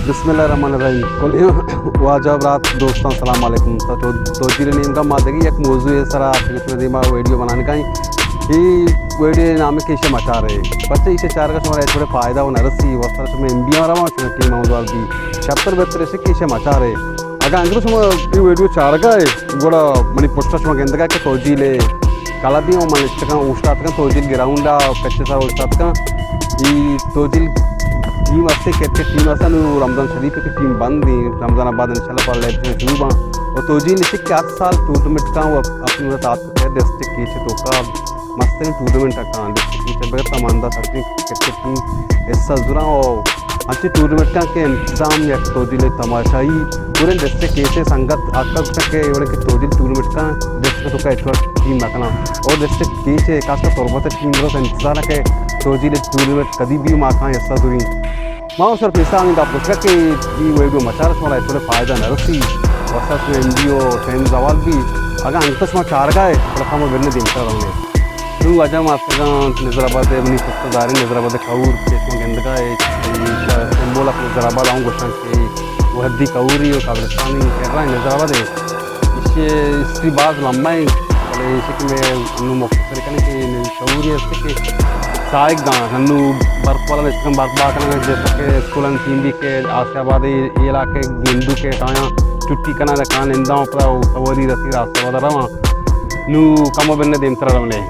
बिस्मिल्लाहिर्रहमानिर्रहीम वाजब रात दोस्तों अस्सलाम वालेकुम। तो जिले नेम का मादेगी एक मौजू है सर आप इसमें वीडियो बनाने का ही वीडियो नाम के इसे मचा रहे बच्चे इसे चार का सुमार थोड़े फ़ायदा होना रसी वस्तर में एमबी हमारा वहाँ टीम मौजूद भी चैप्टर बेहतर से कि इसे मचा रहे अगर अंग्रेज सुमार ఈ వీడియో చారగా కూడా మన పోస్ట్ సుమార్ ఎందుక తోజీలే కలది మన ఇష్టంగా ఉస్తాద్గా తోజీల్ గ్రౌండ్ పెచ్చసా ఉస్తాద్గా ఈ తోజీల్ टीम वास्ते क्रिकेट टीम वास्ते रमज़ान शरीफ की टीम बंद थी रमज़ान बाद इंशाल्लाह पढ़ लेते हैं शुरू और तोजी निश्चित के 8 साल टूर्नामेंट का वो अपने साथ डिस्ट्रिक्ट की तो का मस्त टूर्नामेंट का डिस्ट्रिक्ट की बेहतर तमांदा सकती क्रिकेट टीम इस साल जुरा और अच्छे टूर्नामेंट का के इंतजाम या तोजी ले तमाशाई पूरे डिस्ट्रिक्ट कैसे संगत आका तक के एवढे के तोजी टूर्नामेंट का डिस्ट्रिक्ट तो का एक टीम रखना और डिस्ट्रिक्ट कैसे खास तौर पर टीम रो इंतजार के तोजी ले टूर्नामेंट कभी भी माखा ऐसा दूरी माँ सर पैसा आने का पुस्तक के वीडियो मचार वाला थोड़े फ़ायदा नरसी वसा में एनजीओ ट्रेन सवाल भी अगर अंतस में चार गए प्रथम वेन्ने दिनता रहने तू अजा मास्टर नजराबाद मनी पुस्तकदारी नजराबाद कऊर केसम गेंदगा सिंबल अपने नजराबाद आऊँ गोशान के वहदी कऊरी और काबरिस्तानी कह रहा है नजराबाद है इससे इसकी बात लम्बा है पहले इसे कि मैं मुख्तर करने की कऊरी है कि साइक गाँव हन्नू बर्फ वाला इसका बर्फ बाकना जैसे कि स्कूल टीम भी के आसियाबाद इलाके गेंदू के टाया चुट्टी कना कान इंदा सवरी रसी आसियाबाद रवा नू कम बिन्ने दिमतर रवने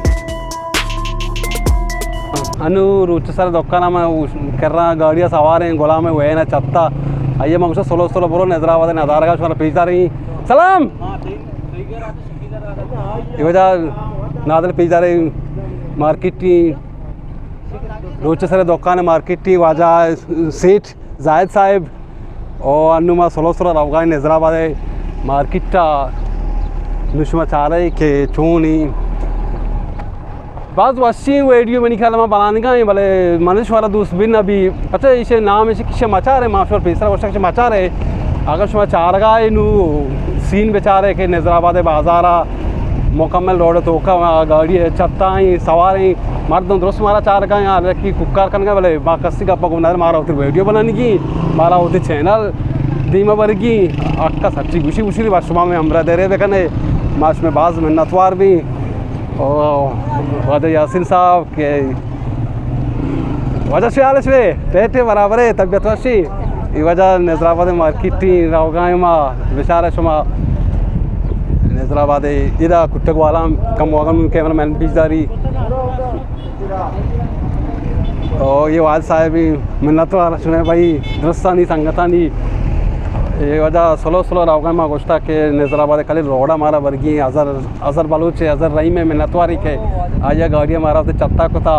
अनु रुच सर दुकाना में कर्रा गाड़ियाँ सवार हैं गोला में वह ना चत्ता आइए मंगशो सोलो सोलो बोलो नजराबाद नज़ारा का शुमार पीछा रही सलाम ये वजह नादल पीछा रही मार्केट रोच सर दुकान मार्केट टी वाजा सेठ जायद साहेब और अन्नुमा सोलो सोलो रवगा नजराबाद मार्केट नुशमा चाह रहे के चूनी बात वशी वीडियो में निकाला मैं बनाने का भले मनुष्य वाला दूस बिन अभी अच्छा इसे नाम इसे किसे मचा रहे माफिया पैसा वर्षा किसे मचा रहे अगर शुमा चाह रहा है नू सीन बेचारे के नजराबाद बाजारा मुकम्मल रोड तो गाड़ी चत्ता सवार मर्द दोस्त मारा चार का यहाँ कि कुक्कार करने बोले माँ कस्सी का पकना मारा होती वीडियो बनाने की मारा होती चैनल धीमा वर्गी अक्का सच्ची खुशी खुशी बाशुमा में हमरा दे रहे बेकने माश में बाज मिन्नतवार भी और वजह यासिन साहब के वजह से आलस वे टेटे बराबर है तबियत वशी ये वजह नजराबाद मार्केट रावगाय माँ बेचारा शुमा नजराबाद इधर कुट्टक वाला कम वागन कैमरा मैन पीछदारी और ये वाद साहब भी मिन्नत वाला सुने भाई दरस्तानी संगतानी ये वजह सोलो सोलो रावगा माँ गोश्ता के नजराबाद खाली रोड़ा मारा वर्गी अजर बलूच अजर रही में मिन्नतवारी के आया गाड़ियाँ मारा तो चत्ता को था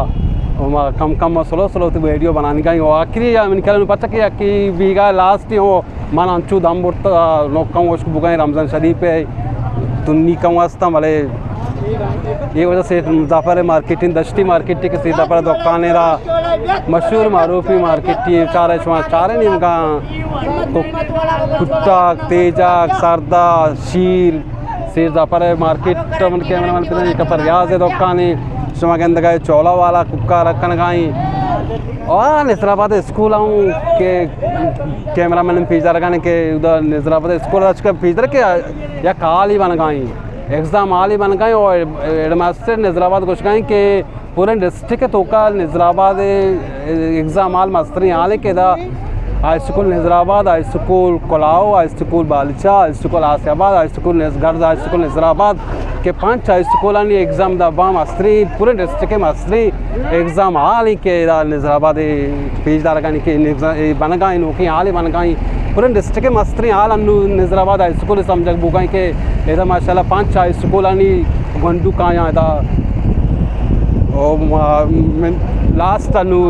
और माँ कम कम सोलो सोलो तो वीडियो बनाने का वो आखिरी निकल पता कि बीगा लास्ट हो मन अंचू दम बुड़ता नोकम उसको बुकाएं रमज़ान शरीफ पे तुन्नी कम वास्ता भले ये वजह से मुजाफर मार्केटिंग दश्ती मार्केटिंग के सीधा पर दुकान रहा मशहूर मारूफी मार्केटिंग चारे नहीं उनका कुत्ता तेजा सरदा शील सीधा पर मार्केट कैमरा मैन का पर रियाज है दुकान शुमा के अंदर गए चौला वाला कुक्का रखन गाई और नजराबाद स्कूल आऊँ के कैमरा मैन पिज्जा लगाने के उधर नजराबाद स्कूल का पिज्जा के या काल ही बन गई एग्ज़ाम आल ही बन गए और हेडमास्टर नजराबाद कुछ गए कि पूरे डिस्ट्रिक्ट के तोका नजराबाद एग्ज़ाम आल मास्तरी आले के दा high school Nazarabad high school Kolao high school Balicha high school Asiyabad high school Garj high school Nazarabad के 5 हाई स्कूल एग्ज़ाम दबा मास्तरी पूरे डिस्ट्रिक्ट के मास्तरी एग्ज़ाम आल के नजराबाद पेजदार के बन गए नौकरी आल बन गई पूरे डिस्ट्रिक्ट के मास्तरी आल अनु नजराबाद हाई स्कूल समझ बुगाई के इधर माशाल्लाह 5 हाई स्कूल गंडू का यहाँ इधर लास्ट अनु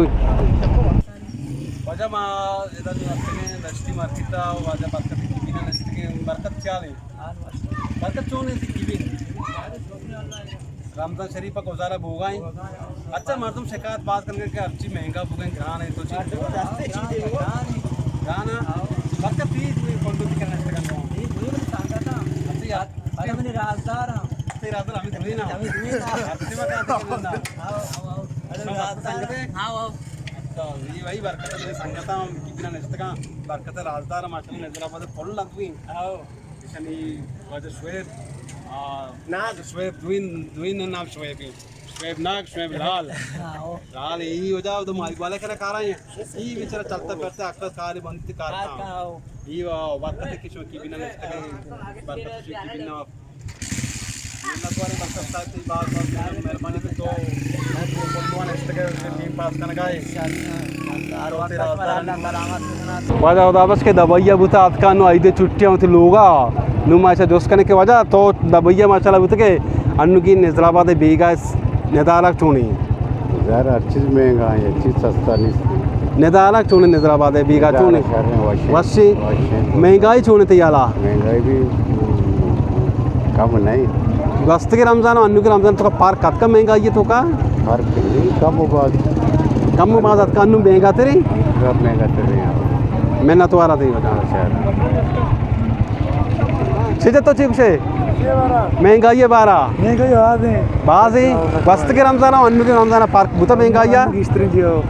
वजह माँ इधर दश्ती मार्केट वजह बरकत क्या बरकत क्यों नहीं रमज़ान शरीफ का गुजारा भोगाई अच्छा मर्दम शिकायत बात करके कि अच्छी महंगा भोगें घान है तो गाना बरकत प्लीज फोटो करना राजदार हमें थोड़ी ना ये वही बरकत है संगता कितना नस्तका बरकत राजदार माशाल्लाह नजराबाद फुल लगवी आओ इसनी वजह शुएब ना शुएब दुइन नाम शुएब नाग शुएब लाल लाल यही हो जाओ तो मारी वाले करे कार आए ये बेचारा चलता फिरता अक्सर कार बनती कारता ये बरकत की शो की बिना नस्तका बरकत की बिना मेहरबानी तो वजह उदाबस के दबैया बुता अतका नु आइदे छुट्टियां होती लोगा नु माशा जोश करने के वजह तो दबैया माशाल्लाह बुत के अन्नु की निजामाबाद बेगा नेदालक चुनी यार हर चीज़ महंगा है चीज़ सस्ता नहीं नेदालक चुनी निजामाबाद बेगा चुनी वशी महंगाई चुनी तैयाला महंगाई भी कम नहीं वस्त के रमज़ान और अन्नु के रमज़ान तो का पार्क कत का महंगा ये तो का फर्क नहीं कम बात का अन्नु महंगा तेरे कब महंगा तेरे यहाँ मैं ना तो आ रहा थी वजह छे तो चीप से महंगाई है 12 बाज ही वस्त के रमज़ान और अन्नु के रमज़ान पार्क बुता महंगाई है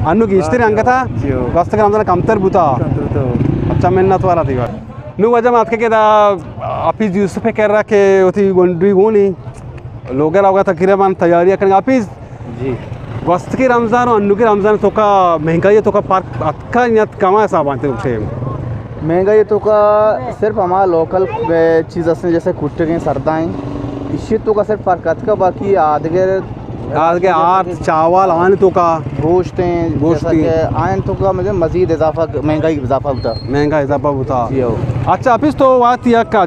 अन्नु की इस्त्री अंग था वस्त के रमज़ान कमतर बुता अच्छा मैं ना तो आ रहा थी नु वजह मात के दा ऑफिस यूसुफ कह रहा के उती गोंडी गोनी लोगे होगा तकरीबन तैयारियां करेंगे ऑफिस जी वस्त के रमज़ान और अन्नु के रमज़ान तो का महंगाई तो का पार्क अतका नियत कमा ऐसा बांधते उसे महंगाई तो का सिर्फ हमारा लोकल चीज़ असने जैसे कुट्टे के सरदाएँ इसी तो का सिर्फ फर्क का बाकी आज के आठ चावल आन तो का गोश्त आयन तो का मुझे मज़ीद इजाफा महंगा इजाफा होता अच्छा ऑफिस तो बात यह का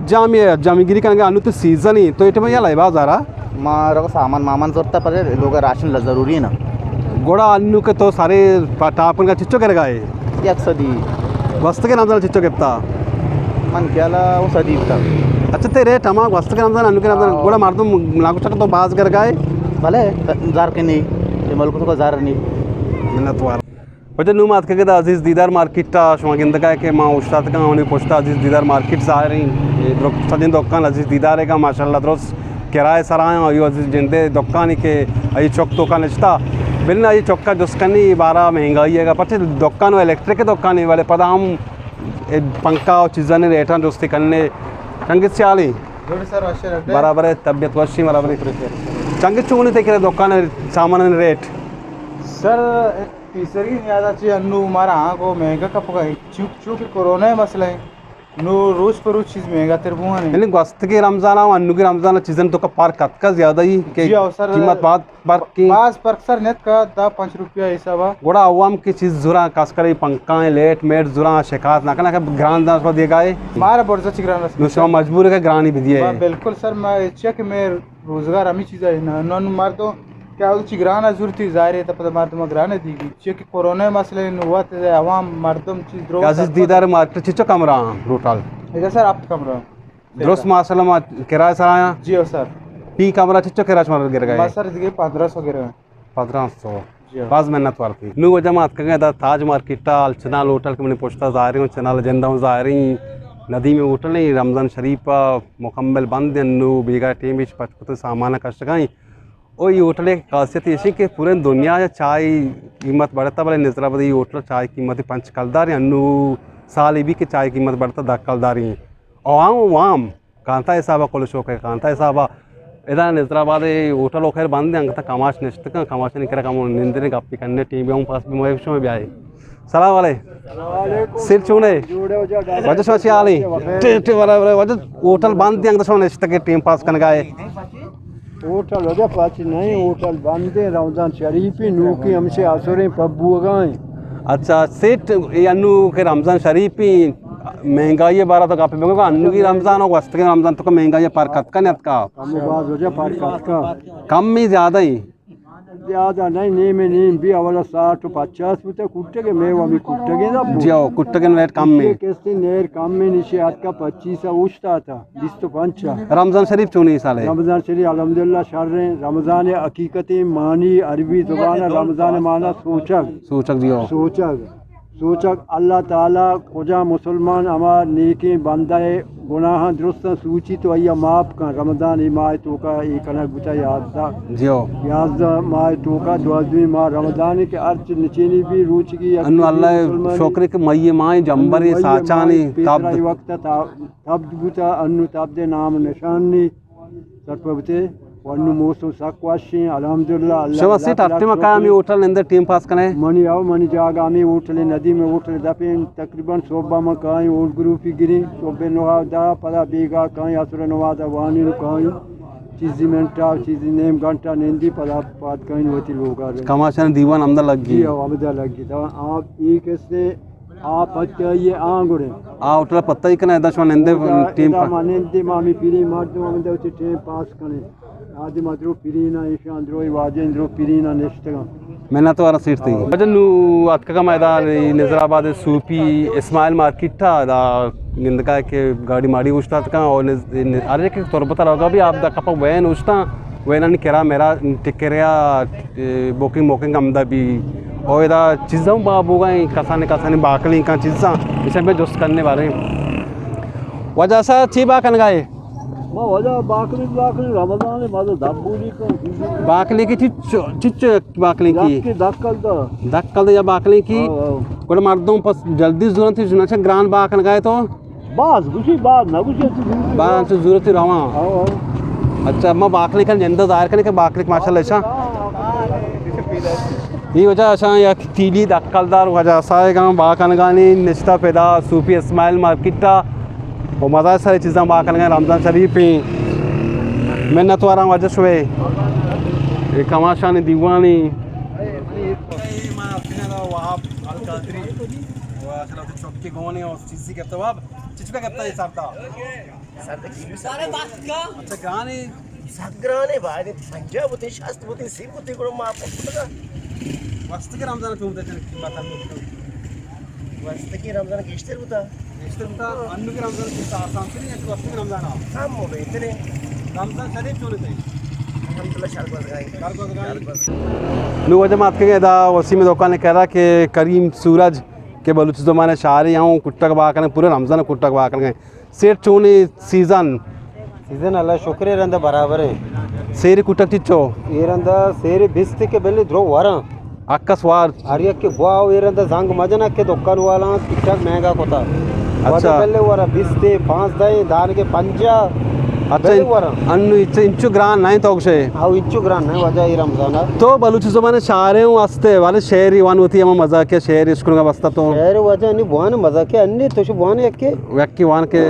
जामीगिरी करेंगे अनु तो सीजन ही तो इटे में यह लाइबा ज़रा मारो सामान मामान जरूरत पर लोग राशन ज़रूरी है ना गोड़ा अनु के तो सारे टापन का चिच्चो करेगा ये एक सदी वस्त के रमज़ान चिच्चो केप्ता मन क्या वो सदी था अच्छा तेरे टमा वस्त के रमज़ान अनु के रमज़ान गोड़ा मार दो लागू चक्कर तो बाज कर गए भले जार के नहीं ये मुल्क तो जार नहीं मिन्नत वार वजह नु मात के अजीज़ दीदार मार्केट ता शुमागिंद का के माँ उस्ताद का उन्हें पोस्टा अजीज़ दीदार मार्केट सा रही सदिन दुकान अजीज़ दीदार है का माशाल्लाह द्रोस किराए सराय और यो अजीज़ जिंदे दुकान के आई चौक दुकान नचता बिल्कुल आई चौक का जुस्कनी 12 महंगाई है का पच्चीस दुकान इलेक्ट्रिक के दुकान वाले पता हम पंखा और चीज़ा ने रेटा दोस्ती करने संगीत से आली बराबर है तबियत वशी बराबर चंगे चुगने थे दुकान सामान रेट सर तीसरी ज़्यादा चाहिए अन्नू हमारा हाँ को महंगा कप का चूँकि कोरोना है मसला है नो रोज़ पर रोज़ चीज़ महंगा तेरे बुआ नहीं यानी वस्त के रमज़ान और अन्नू के रमज़ान सीजन तो का पार्क कत का ज़्यादा ही के कीमत बात पर की पास पर सर नेट का 5 रुपया हिसाब गोड़ा अवाम की चीज़ जुरा खास कर पंखा लेट मेट जुरा शिकायत ना करना ग्रान दास को दिएगा है हमारा बर्जा चिकराना दूसरा मजबूर है ग्रानी भी दिए बिल्कुल सर मैं चेक में रोज़गार हमें चीज़ है ना नॉन मार दो क्या चिगराना जरूरत है ज़ाहिर है तब मार दो ग्राने दीगी चेक कोरोना मसले हुआ थे अवाम मर्दम चीज़ अजीज़ दीदार मार्केट चिचो कमरा टोटल इधर सर आप कमरा द्रोस माशाल्लाह किराया सराया जी हो सर पी कमरा चिचो किराया मार गिर गए सर दिए 1500 गिर 1500 बाज मेहनत वारती नु जमात का दा ताज मार्केट अलचना होटल के मैंने पोस्टा ज़ाहिर चना लेजेंडा ज़ाहिर नदी में होटल नहीं रमज़ान शरीफ मुकम्मल बंद नु बेगा टीम बिच पचपत सामान कष्ट गई और ये होटल की खासियत ऐसी कि पूरे दुनिया चाय कीमत बढ़ता भले निजराबाद ये होटल चाय कीमत पंच कलदार अन्नू साल भी की चाय कीमत बढ़ता दा कलदारी और वाम कांता हिसाब कोल शौक है कांता हिसाब इधर निजराबाद होटल खैर बंद अंग तक कमाश निश्चित कमाश नहीं कम निंदने गप्पी करने टीम पास भी मोह में भी आए सलाम वाले सिर चूने वजह सोची आली वजह होटल बंद अंग तो निश्चित टीम पास करने गए होटल हो पाच नहीं होटल बंद है रमजान शरीफ ही नू की हमसे आसुरे पब्बू गए अच्छा सेठ ये अन्नू के रमज़ान शरीफ ही महंगाई है 12 तो काफी महंगा अन्नू की रमज़ान और वस्त के रमज़ान तो का महंगाई है पर कत का नहीं का कम बात हो जाए पर कत का कम में ज़्यादा ही ज़्यादा नहीं नीम में नीम भी अवला 60 50 रुपये कुट्टे के मैं अभी कुट्टे के ना जी हो कुट्टे के रेट कम में कैसे नेर कम में नीचे आज का 25 उठता था 20 तो 5 रमज़ान शरीफ चुनी साले रमज़ान शरीफ अल्हम्दुलिल्लाह शर रमज़ान हकीकत मानी अरबी ज़ुबान रमज़ान माना सोचक जी हो सोचक अल्लाह ताला खुदा मुसलमान हमार नेकी बंदा गुनाह दुरुस्त सूची तो अय्या माफ का रमजान माह तो का एक कनक बुचा यादा जियो यादा माह तो का 12वीं माह रमजान के अर्च निचेनी भी रूच की अनु अल्लाह शोकरे के मई माई जंबरी साचानी तब वक्त तब बुचा अनु तब दे नाम निशानी सरपबते वन्नु मौसम साक्वाशी अल्हम्दुलिल्लाह अल्लाह शवा सीट अट्टे मकामी होटल इंदर टीम पास कने मनी आओ मनी जागा में उठले नदी में उठले दफेन तकरीबन सोबा में काई और ग्रुप ही गिरी सोबे नोहा दा पदा बेगा काई असुर नवादा वानी नु काई चीजी मेंटा चीजी नेम घंटा नेंदी पदा पाद काई होती लोगा कमाशन दीवान अंदर लग गई अमदा लग गई तो आप एक से आप पत्ते ये आंगुरे आ होटल पत्ता ही कने दशवन इंदे टीम पा मानेंदे मामी पीरी मार दो अमदा उचे टीम पास कने आदि मात्रो पिरीना ईशांद्रो वाजेंद्रो पिरीना नेस्टगा मैंने तो वाला सीट थी वजन नु अतका का मैदान निजाराबाद सूपी इस्माइल मार्केट था दा गिंदका के गाड़ी माड़ी उछता का और अरे के तौर पता होगा भी आप दा कपा वैन उछता वैन किरा मेरा टिकरिया बुकिंग मोकिंग अमदा भी और दा चीज़ों बाबू गई कसाने बाकली का चीज़ा इसे में जोस्त करने वाले वजह सा ची बाकन गए वो वजह बाकली रमजान मादो दबूली को बाकली की चिच बाकली की दक्कल या बाकली की कोड मर्दों पर जल्दी जरूरत थी जुना से ग्रांड बाकन गए तो बास गुशी बात ना गुशी बात तो जरूरत ही रहा अच्छा मैं बाकली का जिंदा जाहिर करने के बाकली माशाल्लाह अच्छा ये वजह अच्छा या तीली दक्कलदार वजह सारे गांव बाकन गानी निश्ता पैदा सूफी इस्माइल मार्केट वो मज़ा सारी चीज़ें बाकन गए रमज़ान शरीफ पे मैं न तो आ रहा हूँ वजह शुए ये कमाशानी दीवानी रमजान गेस्टर होता अन्नू के रमजान की आसान से नहीं वक्त के रमजान काम हो गए इतने रमजान शरीफ क्यों नहीं अल्हम्दुलिल्लाह नु वजह मात के दा वसी में दुकान ने कह रहा कि करीम सूरज के बलूच ज़माने शारी आऊँ कुट्टक बाकन पूरे रमजान कुट्टक बाकन गए सेठ चोनी सीजन अल्लाह शुक्र रंदा बराबर है ಸೇರಿ ಕುಟ್ಟಕ್ತಿಚ್ಚೋ ಏರಂದ ಸೇರಿ ಬಿಸ್ತಿಕೆ ಬೆಲ್ಲಿ ದ್ರೋ ವರ ಅಕ್ಕಸ್ವಾರ್ ಆರ್ಯಕ್ಕೆ ಬಾವ್ ಏರಂದ ಜಾಂಗ್ ಮಜನಕ್ಕೆ ದೊಕ್ಕಲ್ ವಾಲ ಟಿಕ್ಟಾಕ್ महंगा कोता अच्छा ಬೆಲ್ಲಿ ವರ ಬಿಸ್ತಿ 5 ದೈ ದಾನ್ के पंजा अच्छा अन्नु इंचु ग्रान नहीं तो से हाउ इंचु ग्रान नहीं वजह ई रमजान तो बलूच ज़माने शारे वास्ते वाले शहरी वान होती है मजा के शहर स्कूल का वास्ता तो शहर वजह नहीं बुआन मजा के अन्नी तो शु बुआन यके व्यक्ति वान के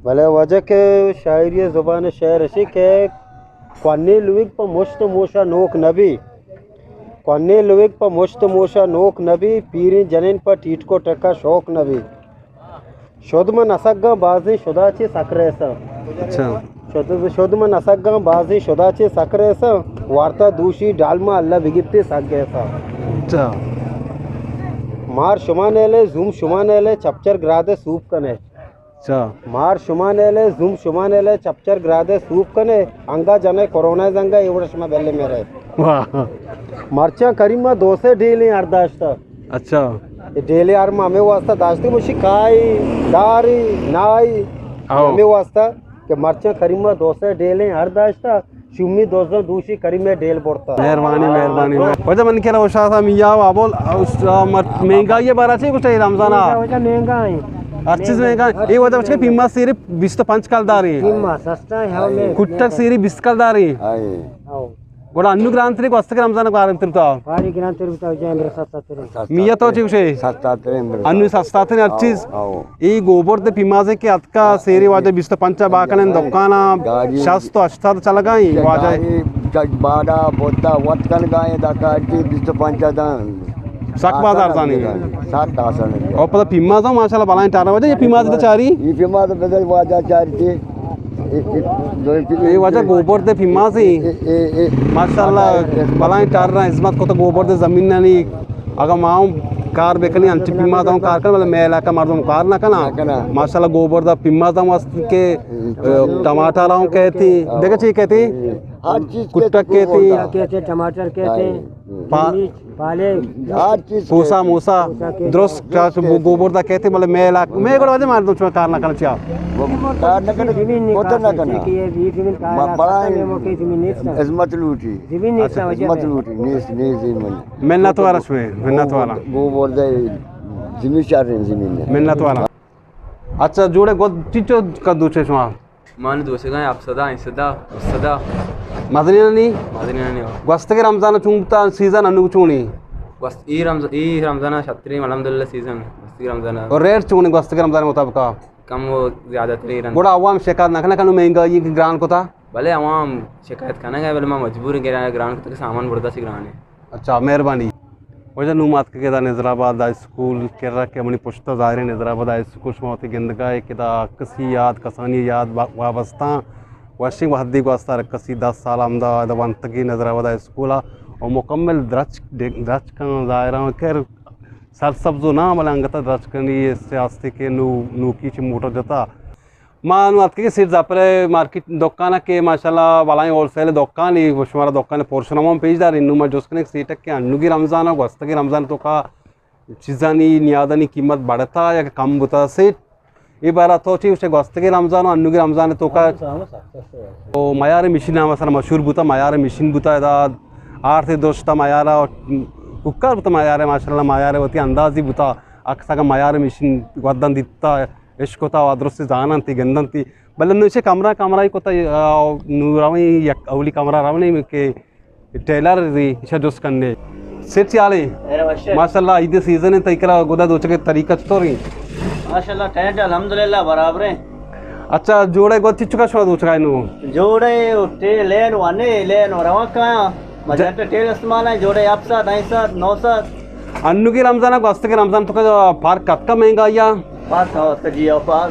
भले वजह के शायरी ज़ुबान शहर से के क्वानी लुविक पर मुश्त मोशा नोक नबी क्वानी लुविक पर मुश्त मोशा नोक नबी पीरी जनन पर टीट को टक्का शौक नबी शोधम नसग्गा बाजी शुदाची सक्रेसा अच्छा शोधम नसग्गा बाजी शुदाची सक्रेसा वार्ता दूषी डालमा अल्लाह बिगिप्ती सग्गेसा अच्छा मार शुमानेले जूम शुमानेले चपचर ग्रादे सूप कने अच्छा मार शुमानेले जूम शुमानेले चपचर ग्रादे सूप कने अंगा जने कोरोना जंगा एवढं बेल्ले मेरे वाह मर्चा करीमा दोसे डेली अर्धाश्ता अच्छा डेली आर्म हमें वास्ता दाश्ती मुशी खाई दारी नाई हमें वास्ता के मर्चा करीमा दोसे डेली अर्धाश्ता शुमी दोस्तों दूसरी करी में डेल पड़ता मेहरबानी वजह मन के रहा था मियाँ बोल महंगा ये बारा चाहिए कुछ रमजान महंगा है हर चीज महंगा ये वजह उसके पीमा सीरी 20 तो 5 कलदारी सस्ता है कुट्टक सीरी 20 कलदारी गोड़ा अन्नु ग्रांतरी को अस्ते रमजान को आरंभ तिरता पारी ग्रांत तिरता जेंद्र सस्ता मिया तो चिवशे अन्नु सस्ता थे हर चीज ये गोबर दे पीमाजे के अतका सीरी वाजे 20 तो 5 बाकने दुकाना शास तो अष्टा तो चला गई वाजे बाड़ा बोता वतकन गाय दाका 20 तो 5 दा सक बाजार जाने 7 आसन और पता पीमा तो माशाल्लाह बालाएं टारा वजह ये पीमा तो चारी ये पीमा तो बदल वाजा चारी थी ये वजह गोबर दे पीमा से माशाल्लाह बालाएं टार रहा इस्मत को तो गोबर दे जमीन नहीं अगर माँ कार बेकनी अंच पीमा तो कार कर मतलब मेला का मर्दों कार ना करना माशाल्लाह गोबर दा पीमा तो मस्त के टमाटर कहती देखा चाहिए कहती हर चीज कुट्टक कहती टमाटर कहते पाले हर चीज पूसा मूसा दुरुस्त गोबर दा कहते मतलब मैं को वजह मार दो चुका कार ना कर चिया कार न करना कोता न करना बड़ा इस्मत लूटी इस्मत लूटी नीस ईमान मिन्नत वाला मिन्नत वाला वो बोल दे जिमी चार जमीन ने मिन्नत वाला अच्छा जोड़े गो चिचो का दूचे छुआ मान दोषगा आपसदा इंसदा उसदा मदनी मदनी वस्तके रमजान चुंगता सीजन अनु चुनी बस ई रमजान छतरी अल्हम्दुलिल्लाह सीजन ई रमजान और रेट चुनी वस्तके रमजान मुताबिक कम वो ज़्यादा तरी रन बड़ा अवाम शिकायत ना करना कनु महंगा ये ग्रान को था भले अवाम शिकायत करना गए भले मैं मजबूर गिरा ग्राउंड तक सामान बढ़ता सी ग्राउंड अच्छा मेहरबानी वजह नुमात के दा नजराबाद हाई स्कूल केरला के अपनी पुश्ता ज़ाहिर नजराबाद हाई स्कूल शमाती गिंदगा के दा कसी याद कसानी याद वाबस्ता वाशिंग वहदी को अस्तार कसी 10 साल अहमदाबाद वंतगी नजराबाद हाई स्कूल और मुकम्मल द्रच का ज़ाहिर कर सरसब्जो ना मलंगता द्रच करनी सियासती के नूकी ची मोटर जता मानुआत के सीट जापरे मार्केट दुकान के माशाल्लाह वाला होलसेल दुकान ही शुमारा दुकान पोर्शन पेजदार इन्नू मैं जोस्कने सीट के अन्नू की रमज़ान और वस्त की रमज़ान तो का चीज़ानी नियादानी कीमत बढ़ता या कम बुता सीट ये बार तो ची उसे वस्त की रमज़ान और अन्नू की रमज़ान तो का तो मयार मिशीन हमारा मशहूर बुता मयार मिशीन बुता इदा आर्थिक दोस्ता मयारा और कुकर बुता मयार माशाल्लाह मयार होती अंदाज़ी बुता अक्सर का मयार मिशीन वदन दिता इश्क होता अदृश्य जानती गंदंती बल्ले नुचे कमरा ही कोता नूरावी अवली कमरा रावनी के टेलर इशा जोस करने सेट याले माशाल्लाह इधर सीजन है तइकरा गोदा दोचे के तरीका तो रही माशाल्लाह टेंट अल्हम्दुलिल्लाह बराबर है अच्छा जोड़े गो चिचुका शो दोचका इनु जोड़े उठे लेन वाने लेन और का मजा टेल इस्तेमाल है जोड़े आपसा 900 900 अन्नू की रमजान को वस्त के रमजान तो का फार कत का महंगा या पास का जिया पास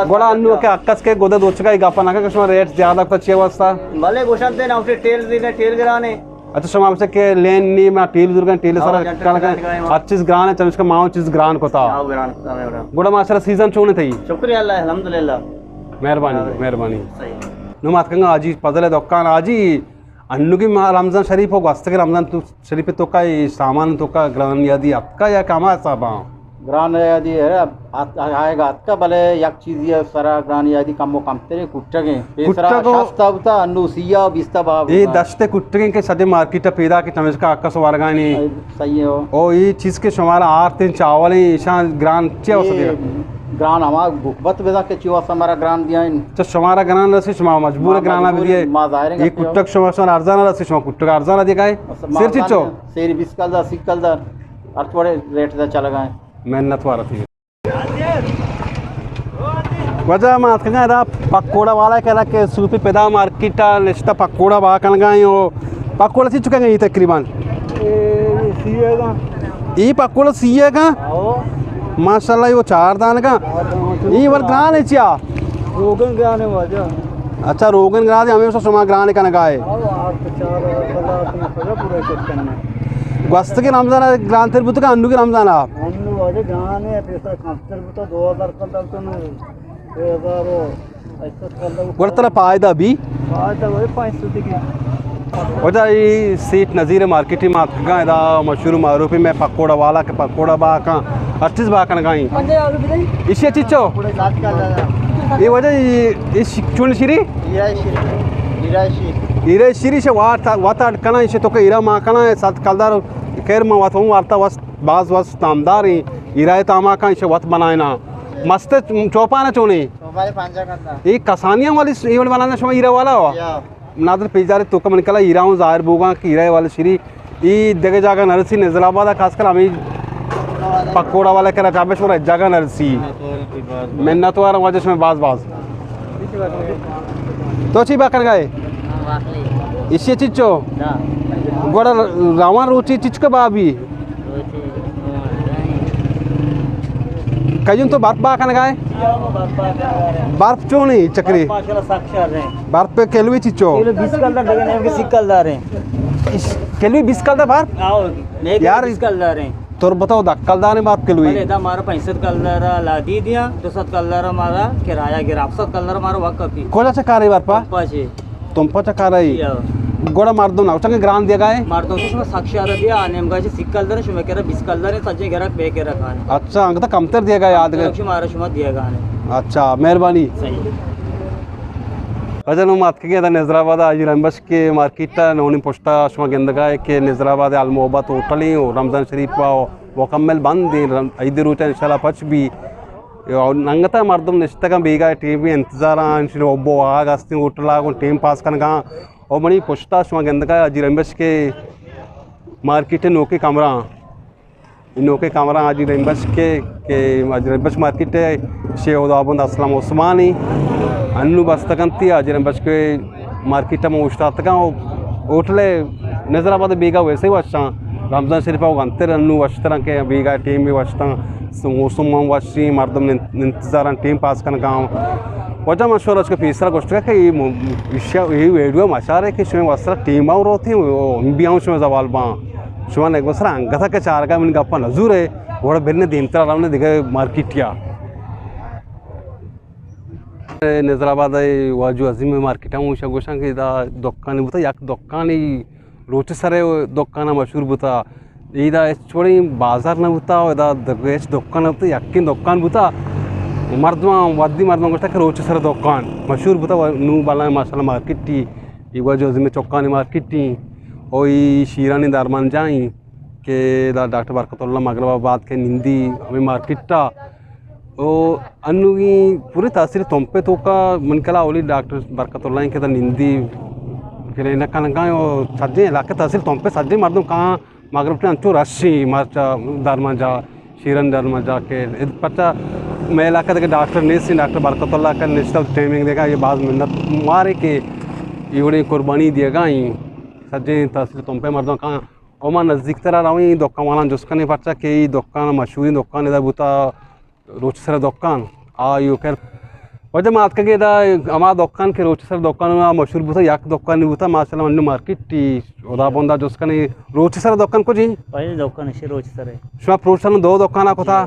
गोड़ा अन्नू के अक्कस के गोदा दोचका ही गापा ना का कश्मा रेट ज्यादा का छे वास्ता भले गोशन देना उठे टेल दे टेल गिराने अच्छा शमा आपसे के लेन नी मैं टील दुर्गन टील सारा का 25 ग्रान है चल उसका माओ 25 ग्रान को था गोड़ा माशाल्लाह सीजन चोने थी शुक्रिया अल्लाह अल्हम्दुलिल्लाह मेहरबानी सही नु मात कंगा आजी पदले दुकान आजी अन्नू की रमजान शरीफ हो वस्त के रमजान तो शरीफ तो का सामान तो का ग्रान यादी आपका या कामा साबा ग्रान यादी है आएगा का भले एक चीज ये सारा ग्रान यादी कम कम तेरे कुट्टगे पेसरा शास्ता बता अन्नू सिया बिस्ता बाब ये दस्ते कुट्टगे के सजे मार्केट पैदा के चमच का अक्का सवारगानी सही है ओ ये चीज के शुमारा 8-3 चावल ईशान ग्रान क्या हो सके ग्रान हमारा भुखबत बेदा के चिवा हमारा ग्रान दिया इन तो शुमारा ग्रान रसी शुमा मजबूर ग्राना भी दिए ये कुट्टक शुमा अर्जाना रसी शुमा कुट्टक अर्जाना दिखाए सिर चिचो शेर बिस्कल दा सिकल दा और थोड़े रेट दा चला गए मेहनत वाला थी वजह मात कंगा दा पकोड़ा वाला कह रहा के सूपी पैदा मार्केट लिस्ट पकोड़ा बा कन गए हो पकोड़ा सी चुके गई तकरीबन ये पकोड़ा सीएगा माशाल्लाह ये वो 4 दान का ये वर ग्रान है चिया रोगन गाने वजह अच्छा रोगन ग्रान हमें उसको समा ग्रान का नगाए वस्त के रमजान ग्रान थे बुत का अन्नू के रमजान अन्नू वजह गाने पैसा कंप्यूटर बुता 2000 का दल तो नहीं 2000 ऐसा कर गुरतला फायदा भी फायदा वही 500 की वजह ये सीट नज़ीर मार्केट में आपका इदा मशहूर मारूफ में पकोड़ा वाला के पकोड़ा बा का 28 बा का नगाई इसे चिचो ये वजह इस चुन श्री इरे श्री से वाता कना इसे तो के इरा मा कना साथ कलदार खैर मा वात हूं वार्ता वस बाज वस नामदार इराए तामा का इसे वत बनाए ना मस्त चौपाना चोने ये कसानियां वाली इवेंट बनाना शमा इरा वाला हो नादर पेजारे तो कम निकला हीराऊं जाहिर बोगा कि हीरा वाले श्री ई जगह जागा नरसी नजराबाद खासकर हमें पकोड़ा वाला कह रहा चापेश्वर जगह नरसी मैंने तो आ रहा वजह में बाज तो अच्छी बात कर गए इसे चिचो गोड़ा रावण रोची चिचक बाबी कहीं तो बर्फ बा गए बर्फ क्यों नहीं चक्री बर्फ पे केलवी चिचो केलवी 20 कलदार बर्फ यार तोर बताओ दा कलदार ने बात केलवी हमारा 65 कलर ला दी दिया 200 कलर हमारा किराया गिरा 7 कलर हमारा वक्त कोला चका रही बर्फा पाचे तुम पा चका रही गोड़ा मर्दम ना उचंगे ग्रान दिया गाय मर्दों से शुमा साक्षात दिया नेमगाची सिक्कलदर शुमा केरा बिस्कलदर सज्जे गेरक बेकेरा खाने अच्छा अंक तो कमतर दिया गाय याद कर शुमा शुमा दिया गाने अच्छा मेहरबानी सही अजन मात के नजराबाद आज रंबस के मार्केट नोनी पोस्टा शुमा गिंदगा के नजराबाद अलमोबा टोटली रमजान शरीफ मुकम्मल बंद 5 రోజులు इंशाल्लाह पच भी नंगता मर्दम निश्चितगा बीगा टीवी इंतजार ಒಬ್ಬ ಆಗಸ್ತಿ ಊಟಲಾಗ ಟೈಮ್ ಪಾಸ್ ಕನಗ और मणि पोस्टा शुमा गिंदगा आज रंबस के मार्केट नोके कमरा नोके कमरा आज रंबस के आज रंबस मार्केट शेवदाबंद असलम उस्मानी अन्नु बस्तकंती आज रंबस के मार्केट में उस्तातगा होटले नजराबाद बीगा वैसे ही वच्छा रमजान शरीफ अंतर अन्नु वस्तरा के बीगा टीम भी वस्ता मौसम वशी मर्दम इंतजार टीम पास कनका वजह मशहूर उसके तीसरा गोष्ट का कि ये वीडियो मशारे कि शुमे वस्त्र टीम और होती भी आऊँ शुमे जवाल बा शुमा एक वस्त्र अंगता के चार का मिनट गप्पा नजूर है वोड़ा बिरने दीमतरा रावने दिखे मार्केटिया नजराबाद वाजू अजीम मार्केट हूँ शगोशा की इदा दुकान बुता याक दुकान रोच सरे दुकान मशहूर बुता इदा छोड़ी बाजार न बुता इदा दुकान बुता यक्की दुकान बुता मर्दमा वद्दी मर्दमा गोष्ट के रोच सरे दुकान मशहूर बुता नू बाला माशाल्लाह मार्केट टी वाजू अजीम चौकानी मार्केट टी और शीरानी दारमान जाई के डॉक्टर बरकतुल्लाह मगरबाबाद के निंदी हमें मार्केट टा ओ अन्नु की पूरी तासीर तोंपे तो का मन कला ओली डॉक्टर बरकतुल्लाह के निंदी फिर इन कनका सज्जे इलाके तासीर तोंपे सज्जे मर्दम कहाँ मगरब ने अंचू रशी मार्चा दारमा जा शीरन दारमा जा के पच्चा मैं इलाका देखे डॉक्टर नेसी डॉक्टर बरकतुल्लाह का निश्चित टाइमिंग देगा ये बाज मिन्नत मारे के इवड़े कुर्बानी दिएगा ही सज्जे तासीर तोंपे मर्दम कहाँ ओमा नज़दीक तरह रही दुकान वाला जुस्का नहीं पच्चा के दुकान मशहूरी दुकान इधर बुता रोच सर दुकान यू कर वजह मात के हमारा दुकान के रोच सर दुकान में मशहूर बुता याक दुकान नहीं बुता माशाल्लाह अन्नु मार्केट टी उदा बंदा जोसका नहीं रोच सर दुकान को जी पहले दुकान से रोच सर शुमा प्रोत्साहन 2 दुकान को था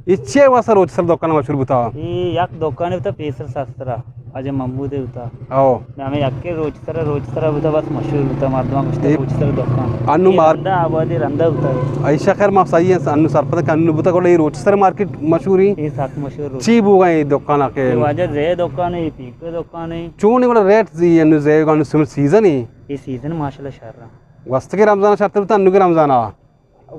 इच्छे वासा रोच सर दुकान मशहूर बुता ये याक दुकान होता पेसर शास्त्रा आज मम्मू दे होता आओ हमें याके रोच सर होता बस मशहूर होता मर्दमा कुछ रोच सर दुकान अन्नु मार आबादी रंदा होता है ऐसा खैर मा सही है अन्नु सरपद का अन्नु बुता को ये रोच सर मार्केट मशहूर ही ये साथ मशहूर चीप हो गए दुकान आके वाजा जे दुकान है पीक दुकान है चूनी वाला रेट जी अन्नु जे का अन्नु सीजन ही ये सीजन माशाल्लाह शर्रा वस्त के रमजान शर्त बुता अन्नु के रमजान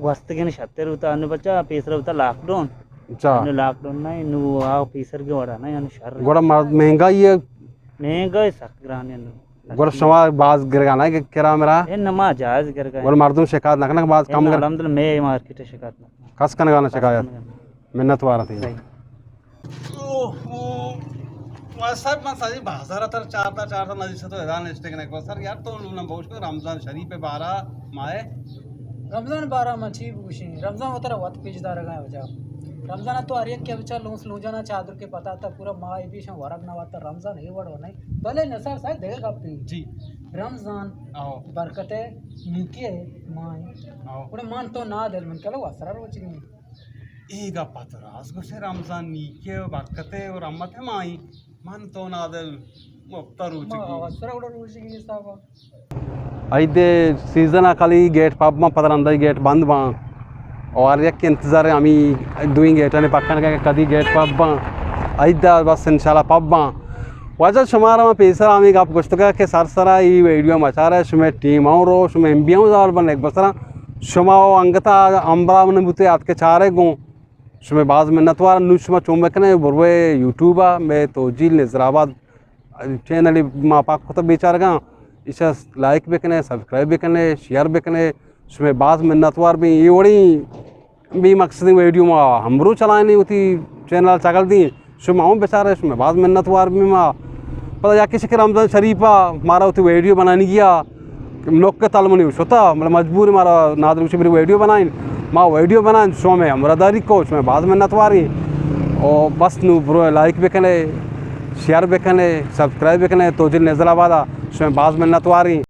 वस्त के शर्त होता अन्नु बच्चा पेसर होता लॉकडाउन अच्छा लॉकडाउन ना नु आ पेसर के वड़ा ना अन्नु शर्रा गोड़ा महंगाई है महंगा सख्त ग्राने अन्नु गोड़ा शमा बाज गिरगाना है केरा मेरा ये नमा जायज कर गए गोड़ा मर्दों शिकायत नकना बाज कम कर अल्हम्दुलिल्लाह मैं मार्केट शिकायत ना कस कन गाना शिकायत मिन्नत वारा थी सब मन साजी बाजार तर चार नदी से तो हैरान स्टेक ने को सर यार तो ना बहुत को रमजान शरीफ पे 12 माए रमजान 12 मछी पूछी रमजान उतर वत पिजदार गए वजह रमजान तो हर एक के बच्चा लूस लूजाना चादर के पता था पूरा माँ भी शं वरग ना वाता रमजान ही वड़ नहीं भले नसर साहब देगा अपनी जी रमजान आओ बरकते नीके माँ आओ उन्हें मान तो ना दिल मन कलो असर रोच नहीं ईगा पतरास को से रमजान नीके बरकते और रहमत है माई मन तो ना दिल मुफ्तर हो चुकी असर उड़ रोच की साहब అయితే సీజన్ అకాలి గేట్ పాప మా పదరంద గేట్ బంద్ బా और एक इंतज़ार आमी दुई गेट ने पक्कन का कदी गेट पब्बा ऐदा बस इंशाल्लाह पब्बा वजह शुमारा में पैसा आमी आप कुछ का के सरसरा ई वीडियो मचा रहे शुमे टीम और शुमे एमबीएम जाल बन एक बसरा शुमा अंगता अंबरा ने बुते आत के चारे गो शुमे बाज में नतवार नु शुमा चुंबकने बुरवे यूट्यूबा में तोजील नजराबाद चैनल मा पाक को तो बेचारगा इसे लाइक भी कने सब्सक्राइब भी कने शेयर भी कने उसमें बाज़ मिन्नतवार भी ये वड़ी भी मकसद वीडियो में हमरू चलाए नहीं होती चैनल चगल दी शुमा हूँ बेचारे उसमें बाज़ मिन्नतवार भी माँ पता या किसी के रमजान शरीफा मारा होती वीडियो बनाने गया लोग के तल में नहीं होता मतलब मजबूरी मारा नादर उसे मेरी वीडियो बनाई माँ वीडियो बनाए शो में हमरादारी को उसमें बाज़ मिन्नतवारी और बस नू ब्रो लाइक भी कने शेयर भी कने सब्सक्राइब भी कने तो जिल नजराबाद उसमें बाज़ मिन्नतवारी